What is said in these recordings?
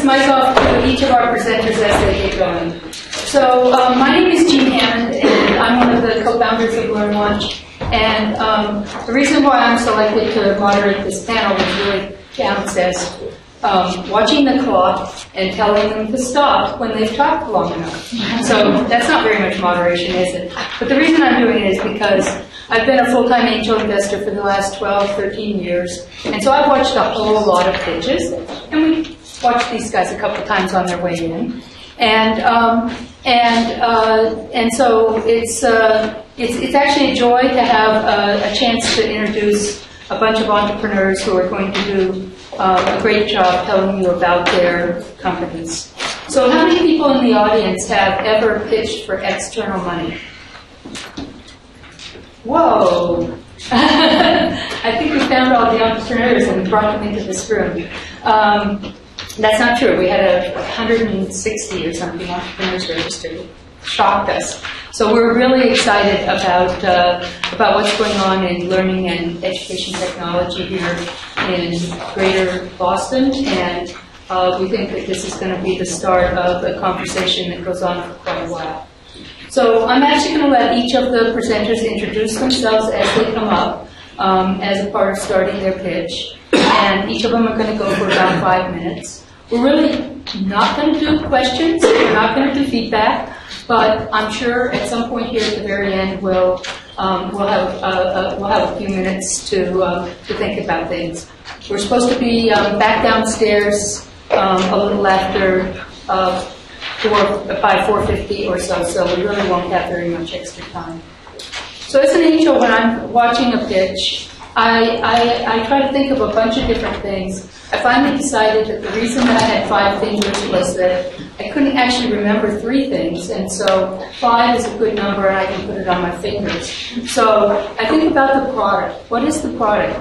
mic off to each of our presenters as they get going. So my name is Jean Hammond, and I'm one of the co-founders of LearnLaunch. And the reason why I'm selected to moderate this panel is really downstairs. Watching the clock and telling them to stop when they've talked long enough. So that's not very much moderation, is it? But the reason I'm doing it is because I've been a full-time angel investor for the last 12, 13 years. And so I've watched a whole lot of pitches. And we watched these guys a couple times on their way in. And so it's actually a joy to have a chance to introduce a bunch of entrepreneurs who are going to do a great job telling you about their companies. So how many people in the audience have ever pitched for external money? Whoa! I think we found all the entrepreneurs and brought them into this room. That's not true. We had 160 or something entrepreneurs registered. Shocked us. So we're really excited about what's going on in learning and education technology here in Greater Boston, and we think that this is going to be the start of a conversation that goes on for quite a while. So I'm actually going to let each of the presenters introduce themselves as they come up as a part of starting their pitch, and each of them are going to go for about 5 minutes. We're really not going to do questions. We're not going to do feedback. But I'm sure at some point here at the very end we'll have a few minutes to think about things. We're supposed to be back downstairs a little after 4:50 or so. So we really won't have very much extra time. So as an angel, when I'm watching a pitch, I try to think of a bunch of different things. I finally decided that the reason that I had 5 fingers was that I couldn't actually remember 3 things, and so 5 is a good number, and I can put it on my fingers. So I think about the product. What is the product?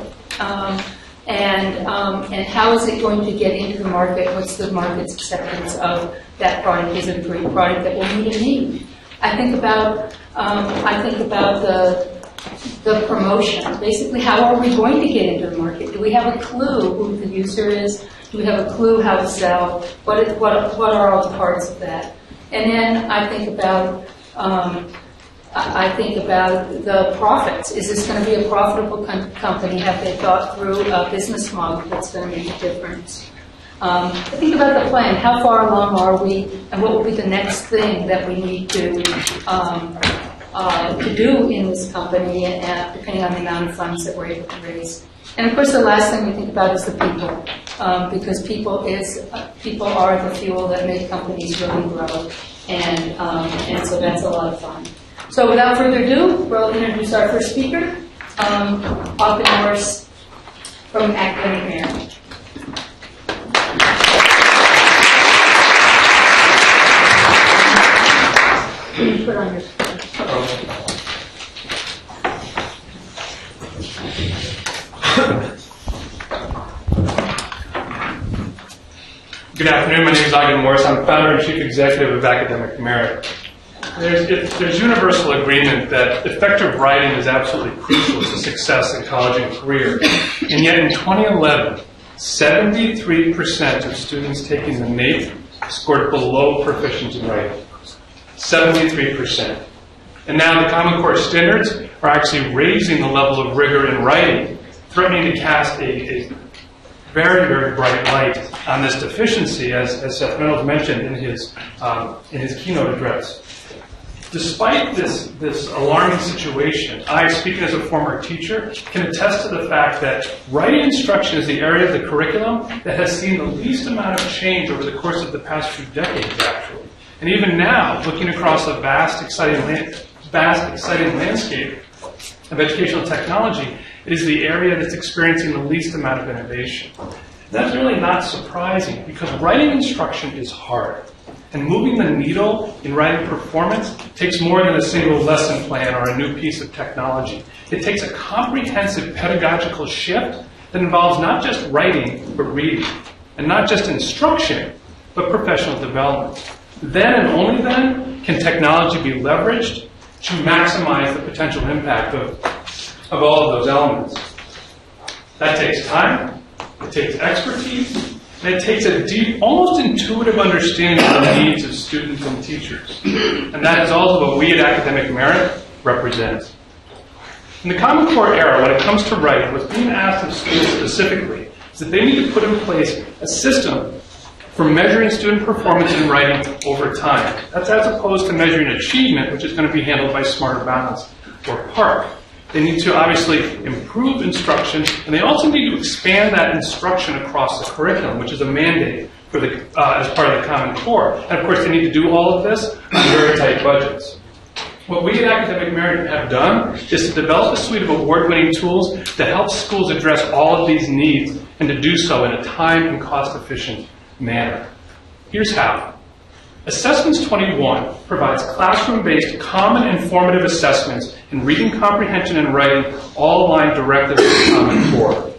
And how is it going to get into the market? What's the market's acceptance of that product? Is it a great product that will meet a need? I think about the promotion. Basically, how are we going to get into the market? Do we have a clue who the user is? Do we have a clue how to sell? What are all the parts of that? And then I think about the profits. Is this going to be a profitable company? Have they thought through a business model that's going to make a difference? I think about the plan. How far along are we, and what will be the next thing that we need to do in this company, depending on the amount of funds that we're able to raise. And of course, the last thing we think about is the people, because people are the fuel that make companies really grow, and so that's a lot of fun. So without further ado, we'll introduce our first speaker, Austin Morris from Academic Maryland. Put on your Good afternoon. My name is Austin Morris. I'm founder and chief executive of Academic Merit. There's universal agreement that effective writing is absolutely crucial to success in college and career. And yet in 2011, 73% of students taking the NAEP scored below proficient in writing. 73%. And now the Common Core standards are actually raising the level of rigor in writing, threatening to cast a very, very bright light on this deficiency, as Seth Reynolds mentioned in his keynote address. Despite this alarming situation, I, speaking as a former teacher, can attest to the fact that writing instruction is the area of the curriculum that has seen the least amount of change over the course of the past few decades, actually. And even now, looking across a vast, exciting landscape of educational technology, it is the area that's experiencing the least amount of innovation. That's really not surprising, because writing instruction is hard. And moving the needle in writing performance takes more than a single lesson plan or a new piece of technology. It takes a comprehensive pedagogical shift that involves not just writing, but reading. And not just instruction, but professional development. Then and only then can technology be leveraged to maximize the potential impact of all of those elements. That takes time, it takes expertise, And it takes a deep, almost intuitive understanding of the needs of students and teachers. And that is also what we at Academic Merit represent. In the Common Core era, when it comes to writing, what's being asked of schools specifically is that they need to put in place a system for measuring student performance in writing over time. That's as opposed to measuring achievement, which is going to be handled by Smarter Balance or PARC. They need to obviously improve instruction, and they also need to expand that instruction across the curriculum, which is a mandate for the, as part of the Common Core. And of course, they need to do all of this on very tight budgets. What we at Academic Merit have done is to develop a suite of award-winning tools to help schools address all of these needs and to do so in a time and cost-efficient manner. Here's how. Assessments 21 provides classroom-based common informative assessments in reading comprehension and writing, all aligned directly with the Common Core.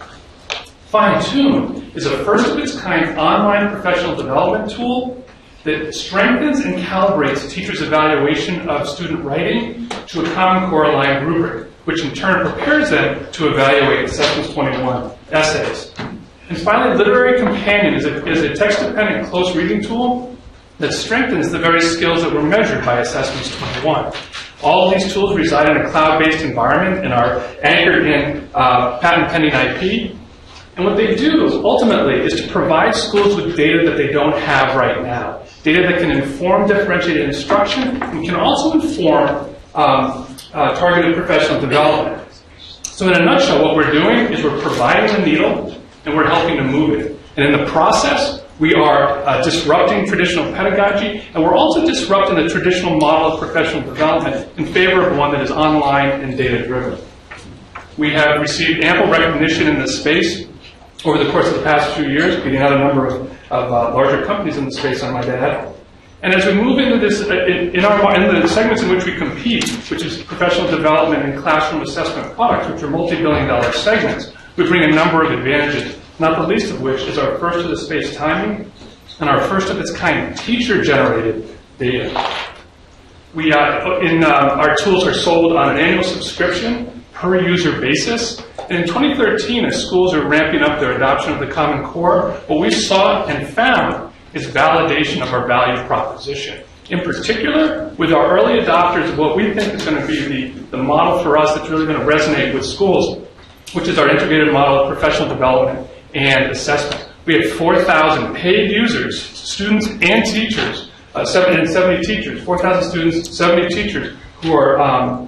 Fine-Tune is a first-of-its-kind online professional development tool that strengthens and calibrates teachers' evaluation of student writing to a Common Core aligned rubric, which in turn prepares them to evaluate Assessments 21 essays. And finally, Literary Companion is a text-dependent close reading tool that strengthens the very skills that were measured by Assessments 21. All of these tools reside in a cloud-based environment and are anchored in patent-pending IP. And what they do ultimately is to provide schools with data that they don't have right now. Data that can inform differentiated instruction and can also inform targeted professional development. So in a nutshell, what we're doing is we're providing the needle and we're helping to move it. And in the process, we are disrupting traditional pedagogy, and we're also disrupting the traditional model of professional development in favor of one that is online and data-driven. We have received ample recognition in this space over the course of the past few years, beating out a number of larger companies in the space on my dad. And as we move into this, in the segments in which we compete, which is professional development and classroom assessment products, which are multi-billion-dollar segments, we bring a number of advantages, not the least of which is our first-of-the-space timing and our first-of-its-kind teacher-generated data. Our tools are sold on an annual subscription per user basis. And in 2013, as schools are ramping up their adoption of the Common Core, what we saw and found is validation of our value proposition. In particular, with our early adopters, what we think is going to be the model for us that's really going to resonate with schools, which is our integrated model of professional development and assessment. We have 4,000 paid users, students and teachers, 70 teachers, 4,000 students, 70 teachers who are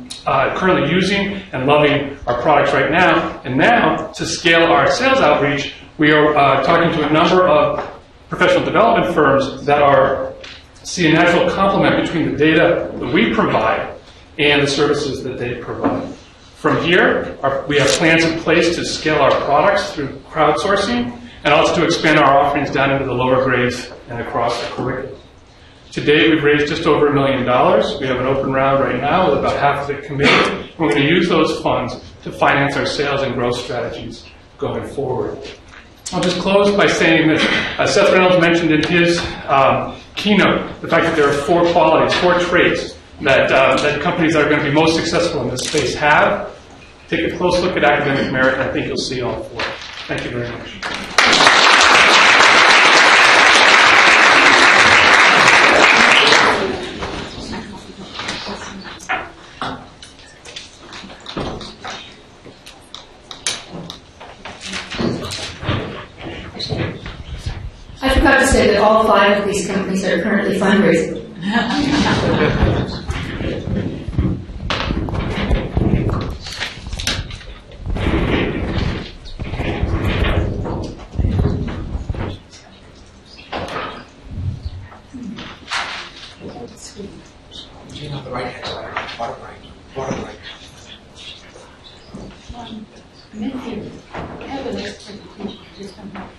currently using and loving our products right now. And now, to scale our sales outreach, we are talking to a number of professional development firms that see a natural complement between the data that we provide and the services that they provide. From here, we have plans in place to scale our products through crowdsourcing and also to expand our offerings down into the lower grades and across the curriculum. To date, we've raised just over $1 million. We have an open round right now with about half of it committed. We're going to use those funds to finance our sales and growth strategies going forward. I'll just close by saying that Seth Reynolds mentioned in his keynote the fact that there are 4 qualities, 4 traits that companies that are going to be most successful in this space have. Take a close look at Academic Merit, and I think you'll see all 4. Thank you very much. I forgot to say that all 5 of these companies are currently fundraising. On the right hand side, bottom right, bottom right. I have a next presentation. Just come back.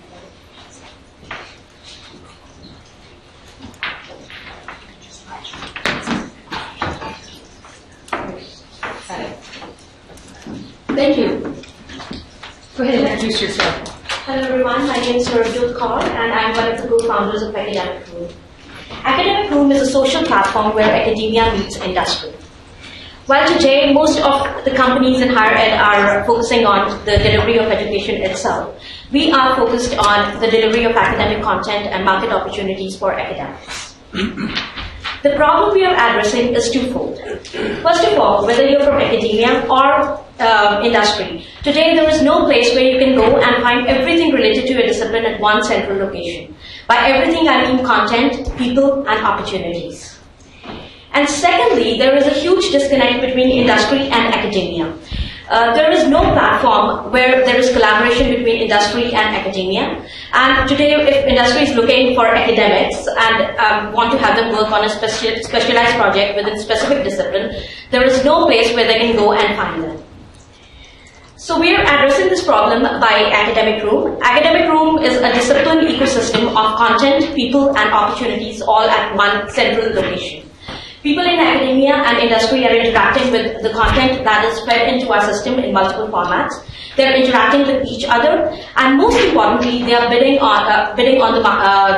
Thank you. Go ahead and introduce yourself. Hello everyone, my name is Sarabjot Kaur and I am one of the co-founders of Academic Room. Academic Room is a social platform where academia meets industry. While today most of the companies in higher ed are focusing on the delivery of education itself, we are focused on the delivery of academic content and market opportunities for academics. The problem we are addressing is twofold. First of all, whether you're from academia or industry, today there is no place where you can go and find everything related to your discipline at one central location. By everything I mean content, people, and opportunities. And secondly, there is a huge disconnect between industry and academia. There is no platform where there is collaboration between industry and academia. And today, if industry is looking for academics and want to have them work on a specialized project within a specific discipline, there is no place where they can go and find them. So we are addressing this problem by Academic Room. Academic Room is a discipline ecosystem of content, people, and opportunities all at one central location. People in academia and industry are interacting with the content that is fed into our system in multiple formats. They are interacting with each other, and most importantly, they are bidding on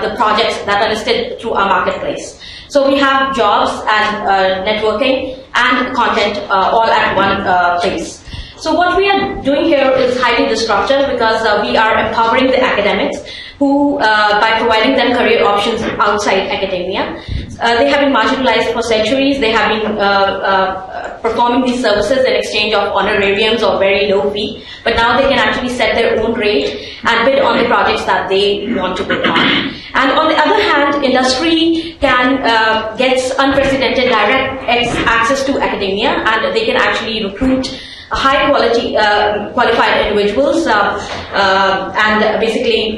the projects that are listed through our marketplace. So we have jobs and networking and content all at one place. So what we are doing here is highly disruptive because we are empowering the academics who, by providing them career options outside academia. They have been marginalized for centuries. They have been performing these services in exchange of honorariums or very low fee. But now they can actually set their own rate and bid on the projects that they want to bid on. And on the other hand, industry can gets unprecedented direct access to academia, and they can actually recruit high quality qualified individuals and basically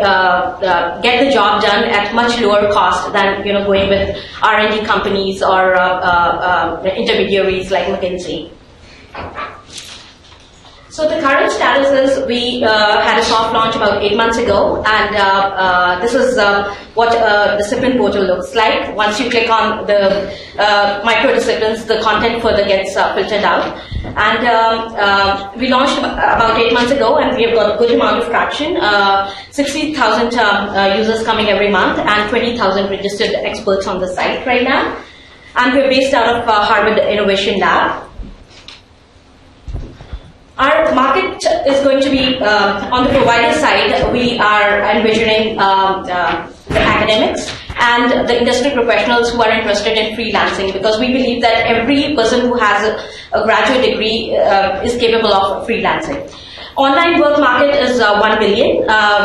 get the job done at much lower cost than going with R&D companies or intermediaries like McKinsey. So the current status is we had a soft launch about 8 months ago, and this is what a discipline portal looks like. Once you click on the micro disciplines, the content further gets filtered out. And we launched about 8 months ago, and we have got a good amount of traction. 60,000 users coming every month, and 20,000 registered experts on the site right now. And we're based out of Harvard Innovation Lab. Our market is going to be, on the provider side, we are envisioning the academics and the industry professionals who are interested in freelancing, because we believe that every person who has a graduate degree is capable of freelancing. Online work market is 1 billion,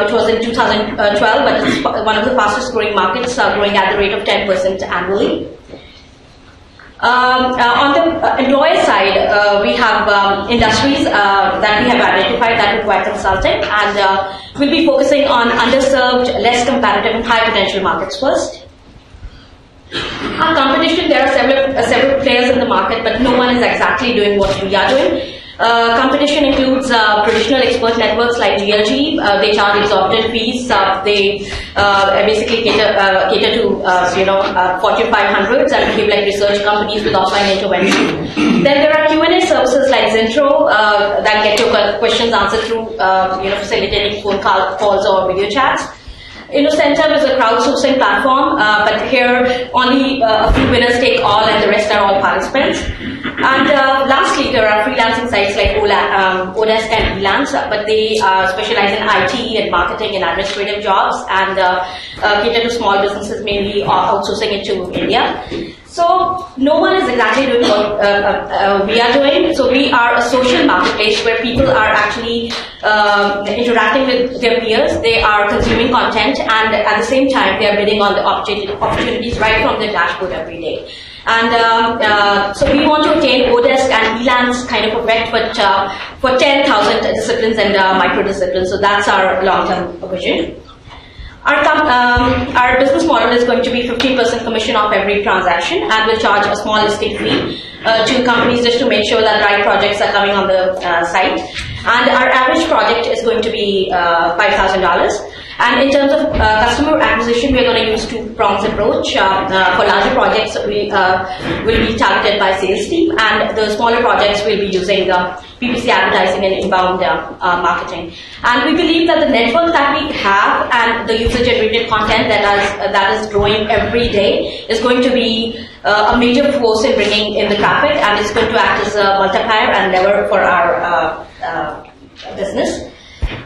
which was in 2012, but it's one of the fastest growing markets, growing at the rate of 10% annually. On the employer side, we have industries that we have identified that require consulting, and we'll be focusing on underserved, less competitive, and high potential markets first. Our competition, there are several players in the market, but no one is exactly doing what we are doing. Competition includes traditional expert networks like GLG. They charge exorbitant fees. They basically cater to Fortune 500s and behave like research companies with offline intervention. Then there are Q&A services like Zintro that get your questions answered through facilitating phone calls or video chats. InnoCenter is a crowdsourcing platform, but here only a few winners take all, and the rest are all participants. And lastly, there are freelancing sites like Odesk and Elance, but they specialize in IT and marketing and administrative jobs, and cater to small businesses, mainly outsourcing it to India. So no one is exactly doing what we are doing. So we are a social marketplace where people are actually interacting with their peers. They are consuming content, and at the same time, they are bidding on the opportunities right from their dashboard every day. And so we want to attain Odesk and Elance kind of effect, but for 10,000 disciplines and micro disciplines. So that's our long-term vision. Our business model is going to be 15% commission off every transaction, and we'll charge a small listing fee to companies just to make sure that right projects are coming on the site. And our average project is going to be $5,000. And in terms of customer acquisition, we're going to use two-pronged approach. For larger projects, we will be targeted by sales team, and the smaller projects will be using PPC advertising and inbound marketing. And we believe that the network that we have and the user-generated content that is growing every day is going to be a major force in bringing in the traffic, and it's going to act as a multiplier and lever for our business.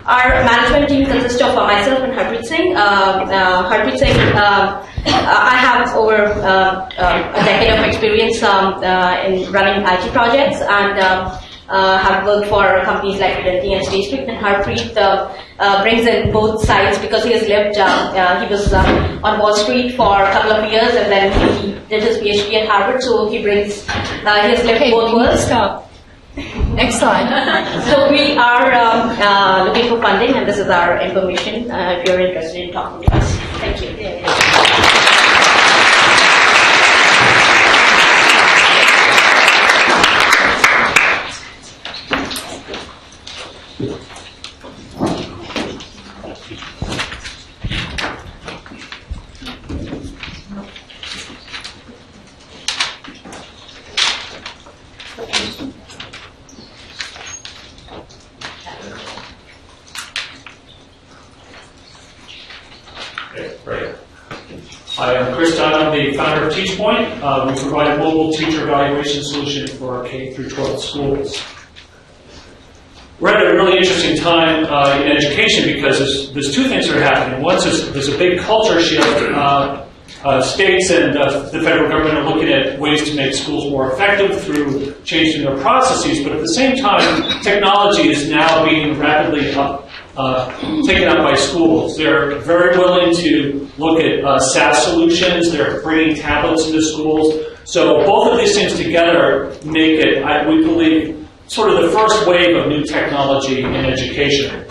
Our management team consists of myself and Harpreet Singh. Harpreet Singh, I have over a decade of experience in running IT projects, and have worked for companies like Fidelity and State Street. And Harpreet brings in both sides because he has lived, he was on Wall Street for a couple of years, and then he did his PhD at Harvard, so he brings, he has lived both worlds. Stop. Next slide. So we are looking for funding, and this is our information if you're interested in talking to us. Thank you. I'm the founder of TeachPoint. We provide a mobile teacher evaluation solution for our K through 12 schools. We're at a really interesting time in education because there's two things that are happening. One is there's a big culture shift. States and the federal government are looking at ways to make schools more effective through changing their processes, but at the same time, technology is now being rapidly taken up by schools. They're very willing to look at SaaS solutions. They're bringing tablets into schools. So both of these things together make it, we believe, sort of the first wave of new technology in education.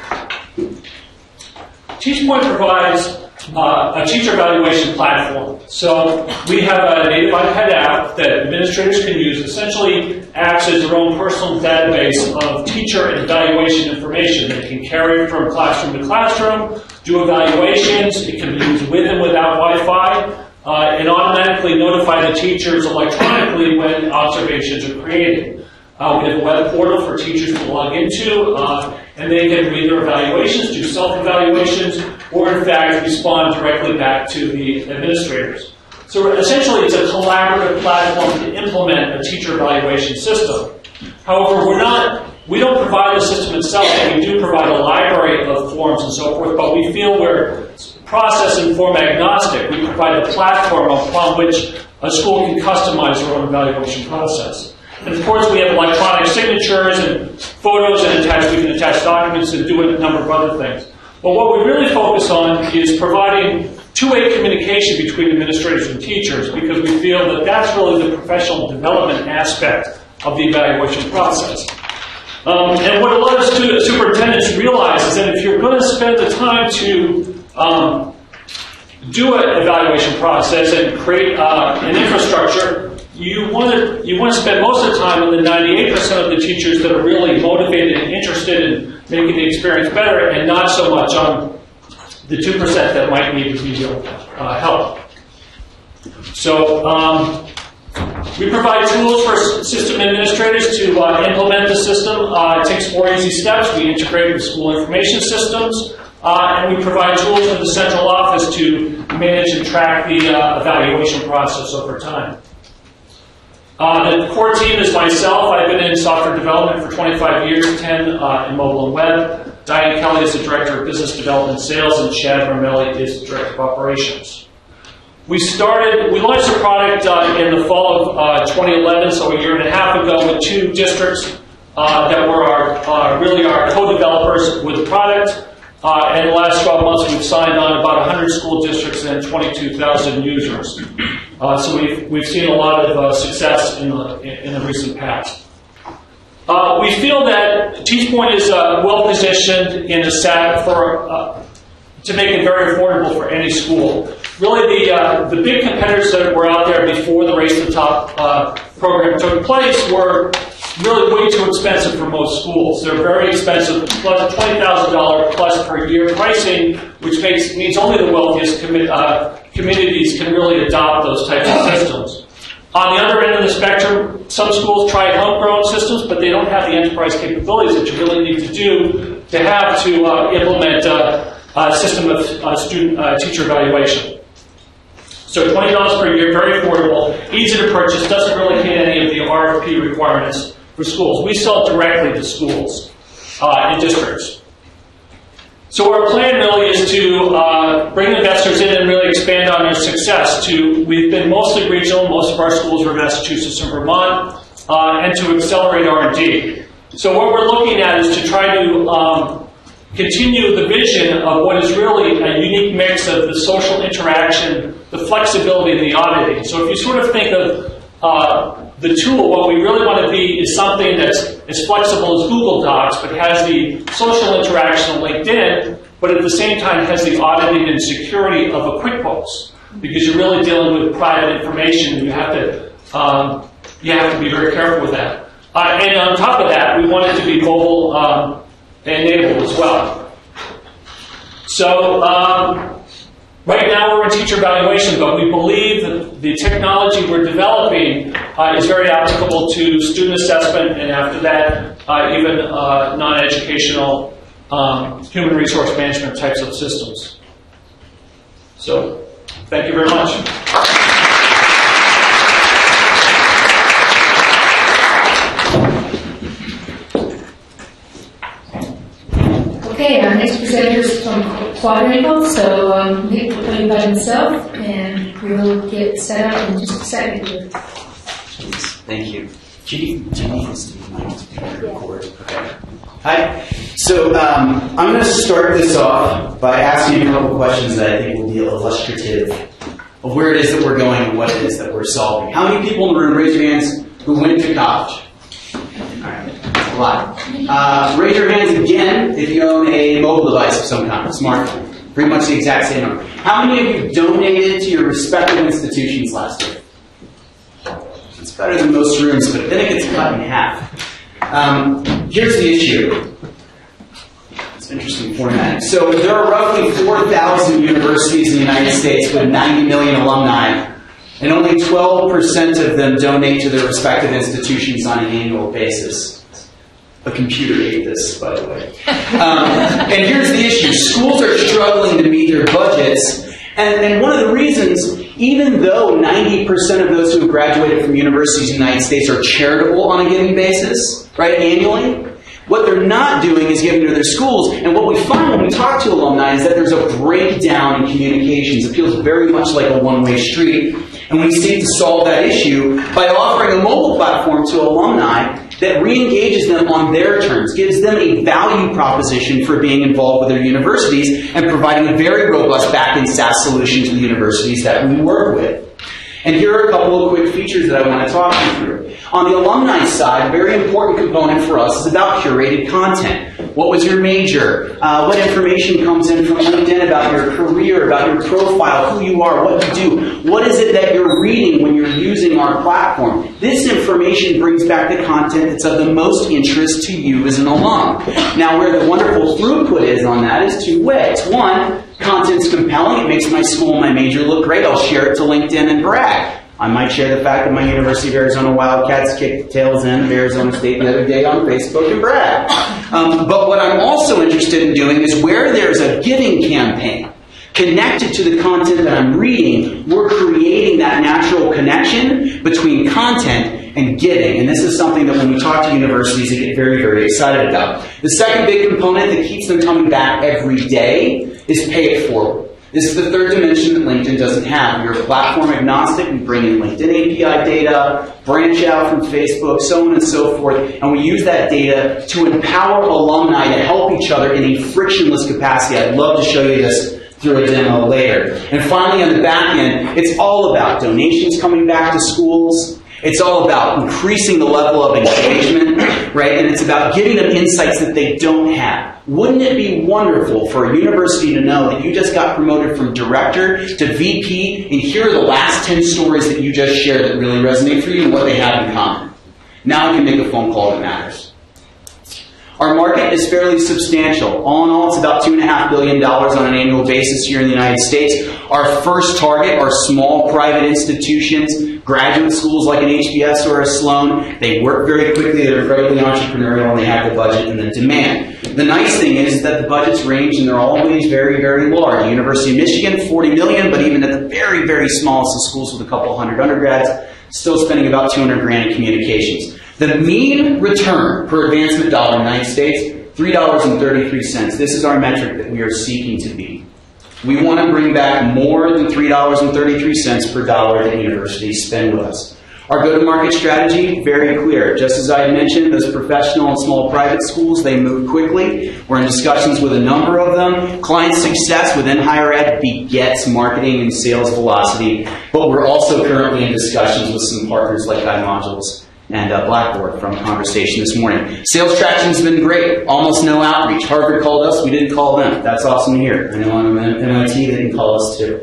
TeachPoint provides a teacher evaluation platform. So we have a native iPad app that administrators can use. Essentially acts as their own personal database of teacher and evaluation information. They can carry it from classroom to classroom, do evaluations. It can be used with and without Wi-Fi, and automatically notify the teachers electronically when observations are created. We have a web portal for teachers to log into, and they can read their evaluations, do self-evaluations, or in fact respond directly back to the administrators. So essentially it's a collaborative platform to implement a teacher evaluation system. However, we don't provide the system itself, but we do provide a library of forms and so forth, but we feel we're process and form agnostic. We provide a platform upon which a school can customize their own evaluation process. And of course, we have electronic signatures and photos, and we can attach documents and do a number of other things. But what we really focus on is providing two-way communication between administrators and teachers, because we feel that that's really the professional development aspect of the evaluation process. And what a lot of superintendents realize is that if you're going to spend the time to do an evaluation process and create an infrastructure, you want to spend most of the time with the 98% of the teachers that are really motivated and interested in making the experience better, and not so much on the 2% that might need remedial help. So we provide tools for system administrators to implement the system. It takes 4 easy steps. We integrate with school information systems, and we provide tools for the central office to manage and track the evaluation process over time. The core team is myself. I've been in software development for 25 years, 10 in mobile and web. Diane Kelly is the Director of Business Development and Sales, and Chad Vermelli is the Director of Operations. We launched the product in the fall of 2011, so a year and a half ago, with 2 districts that were really our co-developers with the product. And in the last 12 months, we've signed on about 100 school districts and 22,000 users. So we've seen a lot of success in the recent past. We feel that TeachPoint is well positioned in the SAT to make it very affordable for any school. Really, the big competitors that were out there before the Race to the Top program took place were really way too expensive for most schools. They're very expensive, plus $20,000 plus per year pricing, which means only the wealthiest communities can really adopt those types of systems. On the other end of the spectrum, some schools try homegrown systems, but they don't have the enterprise capabilities that you really need to do to have to implement a system of teacher evaluation. So $20 per year, very affordable, easy to purchase, doesn't really hit any of the RFP requirements for schools. We sell directly to schools and districts. So our plan really is to bring investors in and really expand on their success. We've been mostly regional, most of our schools are in Massachusetts and Vermont, and to accelerate R&D. So what we're looking at is to try to continue the vision of what is really a unique mix of the social interaction, the flexibility, and the auditing. So if you sort of think of the tool, what we really want to be is something that's as flexible as Google Docs, but has the social interaction of LinkedIn, but at the same time has the auditing and security of a QuickBooks, because you're really dealing with private information, and you have to be very careful with that. And on top of that, we want it to be mobile enabled as well. So right now we're in teacher evaluation, but we believe that the technology we're developing is very applicable to student assessment, and after that, even non-educational human resource management types of systems. So, thank you very much. Okay, our next presenter is from Quadrangle, so Nick will tell you about himself, and we will get set up in just a second. Thank you. Do you need this to be mic'd to record? Okay. Hi. So I'm going to start this off by asking you a couple questions that I think will be illustrative of where it is that we're going and what it is that we're solving. How many people in the room, raise your hands, who went to college? All right. A lot. Raise your hands again if you own a mobile device of some kind, a smartphone. Pretty much the exact same number. How many of you donated to your respective institutions last year? It's better than most rooms, but then it gets cut in half. Here's the issue. It's an interesting format. So there are roughly 4,000 universities in the United States with 90 million alumni, and only 12% of them donate to their respective institutions on an annual basis. A computer ate this, by the way. And here's the issue. Schools are struggling to meet their budgets. And one of the reasons, even though 90% of those who have graduated from universities in the United States are charitable on a given basis, right, annually, what they're not doing is giving to their schools. And what we find when we talk to alumni is that there's a breakdown in communications. It feels very much like a one-way street. And we seek to solve that issue by offering a mobile platform to alumni that re-engages them on their terms, gives them a value proposition for being involved with their universities, and providing a very robust back-end SaaS solution to the universities that we work with. And here are a couple of quick features that I want to talk you through. On the alumni side, a very important component for us is about curated content. What was your major? What information comes in from LinkedIn about your career, about your profile, who you are, what you do? What is it that you're reading when you're using our platform? This information brings back the content that's of the most interest to you as an alum. Now, where the wonderful throughput is on that is two ways. One, content's compelling. It makes my school and my major look great. I'll share it to LinkedIn and brag. I might share the fact that my University of Arizona Wildcats kicked the tails end of Arizona State the other day on Facebook and brag. But what I'm also interested in doing is where there's a giving campaign connected to the content that I'm reading, we're creating that natural connection between content and giving. And this is something that when we talk to universities, they get very, very excited about. The second big component that keeps them coming back every day is pay it forward. This is the third dimension that LinkedIn doesn't have. We're platform agnostic. We bring in LinkedIn API data, branch out from Facebook, so on and so forth, and we use that data to empower alumni to help each other in a frictionless capacity. I'd love to show you this through a demo later. And finally, on the back end, it's all about donations coming back to schools. It's all about increasing the level of engagement, right? And it's about giving them insights that they don't have. Wouldn't it be wonderful for a university to know that you just got promoted from director to VP, and here are the last 10 stories that you just shared that really resonate for you and what they have in common? Now we can make a phone call that matters. Our market is fairly substantial. All in all, it's about $2.5 billion on an annual basis here in the United States. Our first target are small private institutions, graduate schools like an HBS or a Sloan. They work very quickly, they're incredibly entrepreneurial, and they have the budget and the demand. The nice thing is that the budgets range, and they're always very, very large. University of Michigan, $40 million, but even at the very, very smallest of schools with a couple hundred undergrads, still spending about $200,000 in communications. The mean return per advancement dollar in the United States, $3.33. This is our metric that we are seeking to beat. We want to bring back more than $3.33 per dollar that universities spend with us. Our go-to-market strategy, very clear. Just as I mentioned, those professional and small private schools, they move quickly. We're in discussions with a number of them. Client success within higher ed begets marketing and sales velocity, but we're also currently in discussions with some partners like iModules and Blackboard from conversation this morning. Sales traction's been great. Almost no outreach. Harvard called us. We didn't call them. That's awesome to hear. I know on MIT they didn't call us too.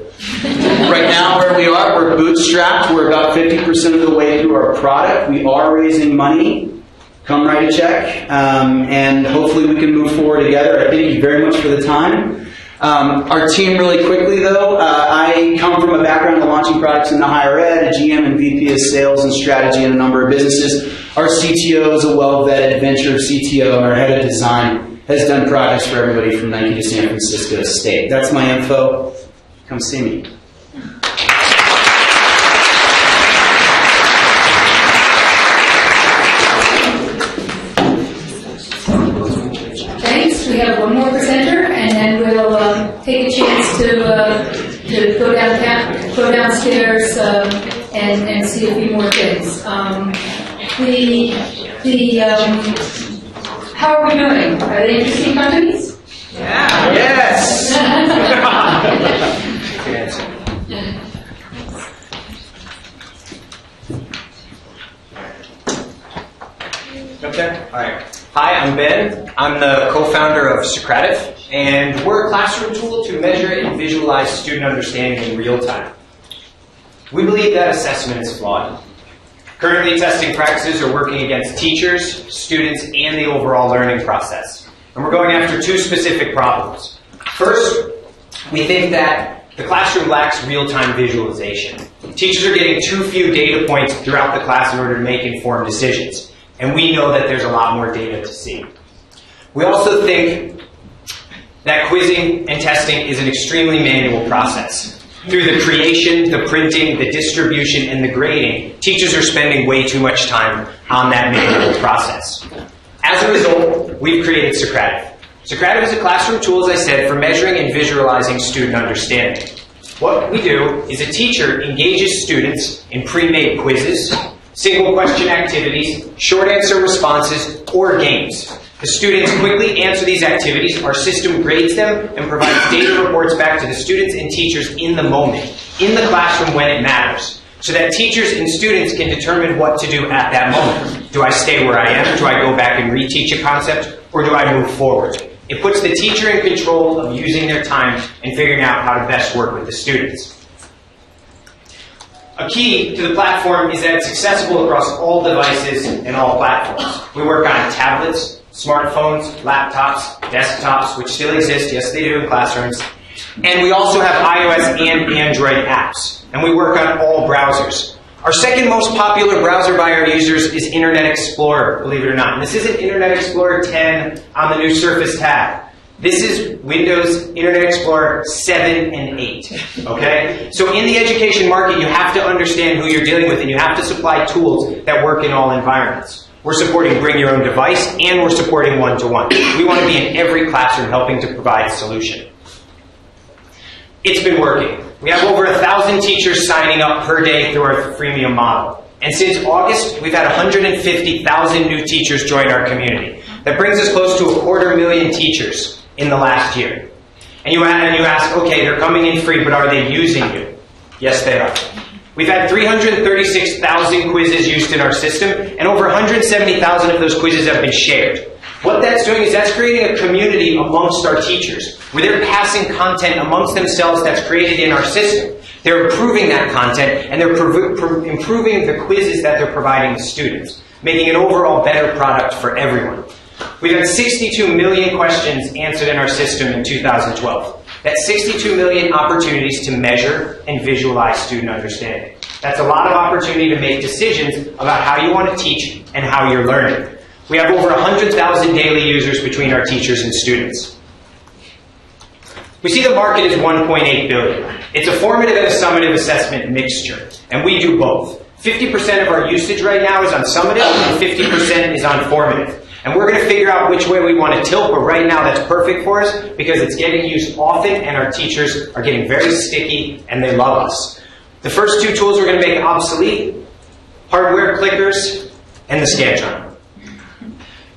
Right now where we are, we're bootstrapped. We're about 50% of the way through our product. We are raising money. Come write a check. And hopefully we can move forward together. I thank you very much for the time. Our team, really quickly though, I come from a background of launching products into higher ed, a GM and VP of sales and strategy in a number of businesses. Our CTO is a well-vetted venture CTO, and our head of design has done projects for everybody from Nike to San Francisco State. That's my info. Come see me. Thanks. We have one more presenter, and then we'll take a chance to go downstairs and see a few more things. How are we doing? Are they interesting companies? Yeah. Yes. Okay. All right. Hi, I'm Ben. I'm the co-founder of Socrative, and we're a classroom tool to measure and visualize student understanding in real time. We believe that assessment is flawed. Currently, testing practices are working against teachers, students, and the overall learning process. And we're going after two specific problems. First, we think that the classroom lacks real-time visualization. Teachers are getting too few data points throughout the class in order to make informed decisions. And we know that there's a lot more data to see. We also think that quizzing and testing is an extremely manual process. Through the creation, the printing, the distribution, and the grading, teachers are spending way too much time on that manual process. As a result, we've created Socrative. Socrative is a classroom tool, as I said, for measuring and visualizing student understanding. What we do is a teacher engages students in pre-made quizzes, single question activities, short answer responses, or games. The students quickly answer these activities, our system grades them, and provides data reports back to the students and teachers in the moment, in the classroom when it matters, so that teachers and students can determine what to do at that moment. Do I stay where I am? Do I go back and reteach a concept? Or do I move forward? It puts the teacher in control of using their time and figuring out how to best work with the students. A key to the platform is that it's accessible across all devices and all platforms. We work on tablets, smartphones, laptops, desktops, which still exist, yes they do in classrooms. And we also have iOS and Android apps. And we work on all browsers. Our second most popular browser by our users is Internet Explorer, believe it or not. And this isn't Internet Explorer 10 on the new Surface tab. This is Windows Internet Explorer 7 and 8, okay? So in the education market, you have to understand who you're dealing with, and you have to supply tools that work in all environments. We're supporting bring your own device, and we're supporting one-to-one. We want to be in every classroom helping to provide a solution. It's been working. We have over 1,000 teachers signing up per day through our freemium model. And since August, we've had 150,000 new teachers join our community. That brings us close to 250,000 teachers in the last year. And you ask, okay, they're coming in free, but are they using you? Yes, they are. We've had 336,000 quizzes used in our system, and over 170,000 of those quizzes have been shared. What that's doing is that's creating a community amongst our teachers, where they're passing content amongst themselves that's created in our system. They're improving that content, and they're improving the quizzes that they're providing the students. making an overall better product for everyone. We've had 62 million questions answered in our system in 2012. That's 62 million opportunities to measure and visualize student understanding. That's a lot of opportunity to make decisions about how you want to teach and how you're learning. We have over 100,000 daily users between our teachers and students. We see the market is 1.8 billion. It's a formative and a summative assessment mixture, and we do both. 50% of our usage right now is on summative, and 50% is on formative. And we're going to figure out which way we want to tilt, but right now that's perfect for us because it's getting used often and our teachers are getting very sticky and they love us. The first two tools we're going to make obsolete, hardware clickers and the Scantron.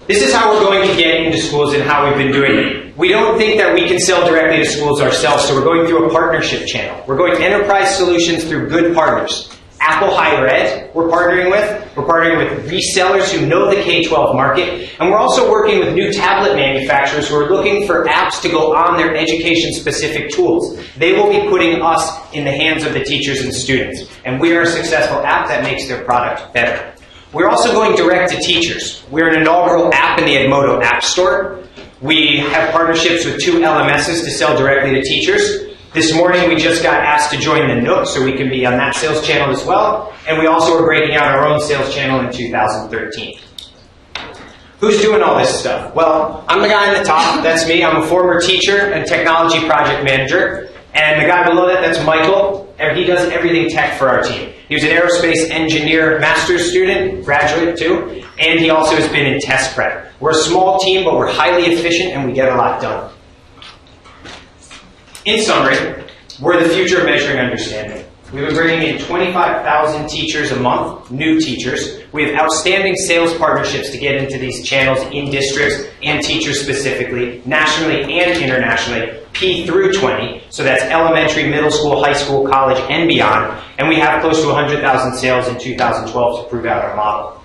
This is how we're going to get into schools and how we've been doing it. We don't think that we can sell directly to schools ourselves, so we're going through a partnership channel. We're going enterprise solutions through good partners. Apple Higher Ed we're partnering with. We're partnering with resellers who know the K-12 market. And we're also working with new tablet manufacturers who are looking for apps to go on their education-specific tools. They will be putting us in the hands of the teachers and students. And we are a successful app that makes their product better. We're also going direct to teachers. We're an inaugural app in the Edmodo App Store. We have partnerships with 2 LMSs to sell directly to teachers. This morning we just got asked to join the Nook so we can be on that sales channel as well. And we also are breaking out our own sales channel in 2013. Who's doing all this stuff? Well, I'm the guy on the top. That's me. I'm a former teacher and technology project manager. And the guy below that, that's Michael. And he does everything tech for our team. He was an aerospace engineer master's student, graduate too. And he also has been in test prep. We're a small team, but we're highly efficient and we get a lot done. In summary, we're the future of measuring understanding. We've been bringing in 25,000 teachers a month, new teachers. We have outstanding sales partnerships to get into these channels in districts and teachers specifically, nationally and internationally, P through 20. So that's elementary, middle school, high school, college, and beyond. And we have close to 100,000 sales in 2012 to prove out our model.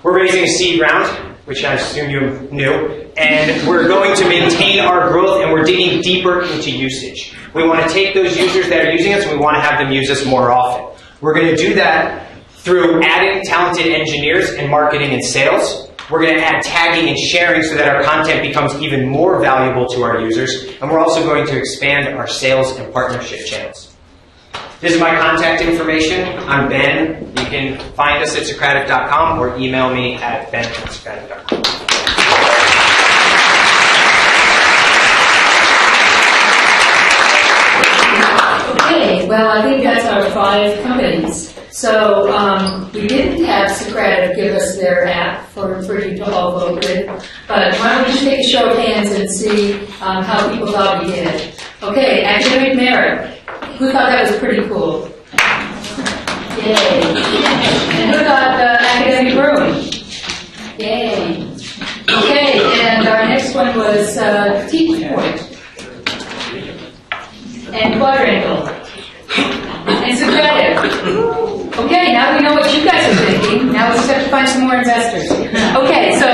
We're raising a seed round, which I assume you knew, and we're going to maintain our growth and we're digging deeper into usage. We want to take those users that are using us and we want to have them use us more often. We're going to do that through adding talented engineers in marketing and sales. We're going to add tagging and sharing so that our content becomes even more valuable to our users. And we're also going to expand our sales and partnership channels. This is my contact information. I'm Ben. You can find us at Socrative.com or email me at ben@Socrative.com. Okay, well, I think that's our 5 companies. So we didn't have Socrative give us their app for you to all vote with, but why don't we just take a show of hands and see how people thought we did. Okay, academic merit. Who thought that was pretty cool? Yay. And who thought academic room? Yay. Okay, and our next one was teach point. And quadrangle. And Socrative. Okay, now we know what you guys are thinking. Now we just have to find some more investors. Okay, so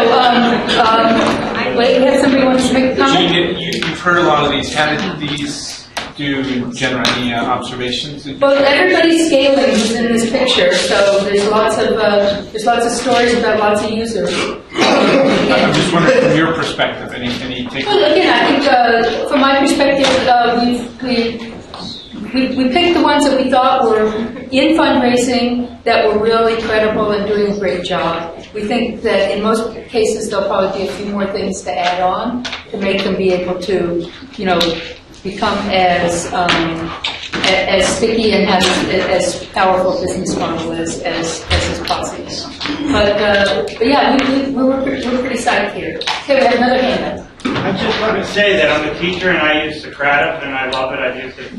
wait, we have somebody who wants to make a comment? Gene, you've heard a lot of these. How did these do generate any observations? Well, everybody's scaling who's in this picture, so there's lots of stories about lots of users. I'm just wondering from your perspective, any takeaways? Well, again, I think from my perspective, we picked the ones that we thought were in fundraising, that were really credible and doing a great job. We think that in most cases there'll probably be a few more things to add on to make them be able to, you know, become as sticky and have as powerful business model as possible. But yeah, we're pretty psyched here. Okay, we have another hand up. I just want to say that I'm a teacher and I use Socrative and I love it. I use it.